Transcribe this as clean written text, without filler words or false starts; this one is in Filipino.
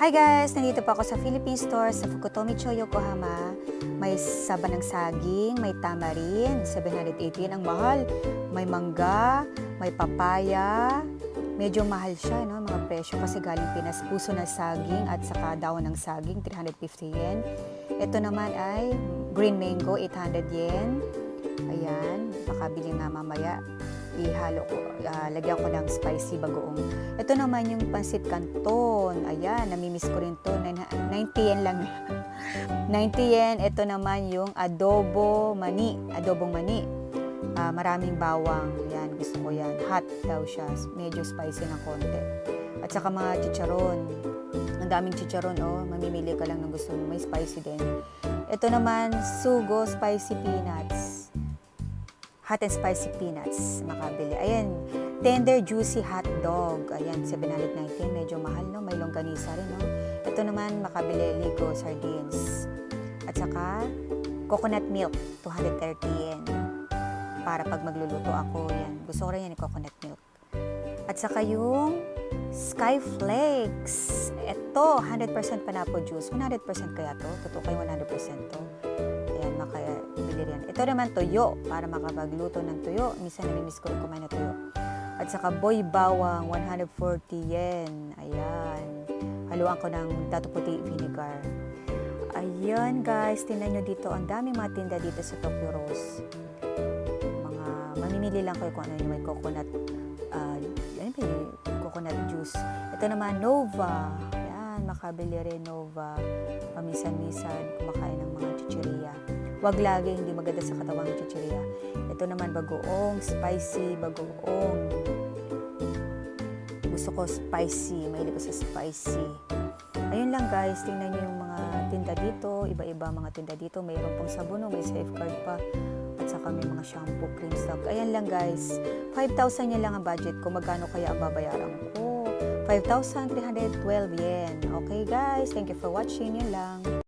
Hi guys! Nandito po ako sa Philippine Store sa Fukutomi-cho, Yokohama. May saba ng saging, may tamarin, 780 yen. Ang mahal. May mangga, may papaya. Medyo mahal siya, no? Mga presyo kasi galing Pinas. Puso ng saging at saka dahon ng saging, 350 yen. Ito naman ay green mango, 800 yen. Ayan, makabili nga mamaya. Ihalo ko, lagyan ko ng spicy bagoong. Ito naman yung pansit canton. Ayan, namimiss ko rin to. 90 yen lang. 90 yen. Ito naman yung adobong mani. Maraming bawang. Yan, gusto ko yan. Hot daw siya. Medyo spicy ng konti. At saka mga chicharon. Ang daming chicharon, oh. Mamimili ka lang ng gusto mo. May spicy din. Ito naman, sugo spicy peanuts. Hot and spicy peanuts, makabili. Ayan, tender juicy hot dog. Ayan, 719, medyo mahal, no? May longganisa rin, no? Ito naman, makabili, Ligo sardines. At saka, coconut milk, 230 yen. Para pag magluluto ako, yan. Gusto ko rin yan, coconut milk. At saka yung Sky Flakes. Ito, 100% panapo juice. 100% kaya to? Totoo kayo 100% to? Ayan, makabili rin. Ito naman tuyo, para makapagluto ng tuyo. Minsan namimiss ko rin kumain na tuyo. At saka boy bawang, 140 yen. Ayan. Haluan ko ng dato puti vinegar. Ayan guys, tingnan nyo dito. Ang daming mga tinda dito sa Tokyo Rose. Mga, mamimili lang kayo kung ano yung may coconut, coconut juice. Ito naman, Nova. Ayan, makabili rin Nova. Paminsan-minsan, kumakain ng mga chichirya. Huwag lagi, hindi maganda sa katawan ng chichirya. Ito naman, bagoong, spicy, bagoong. Gusto ko spicy, mahilig ko sa spicy. Ayun lang guys, tingnan nyo yung mga tinda dito, iba-iba mga tinda dito. Mayroon pang sabuno, may safeguard pa. At saka may mga shampoo, cream stock. Ayan lang guys, 5,000 yan lang ang budget ko. Magkano kaya ang babayaran ko? 5,312 yen. Okay guys, thank you for watching. Yan lang.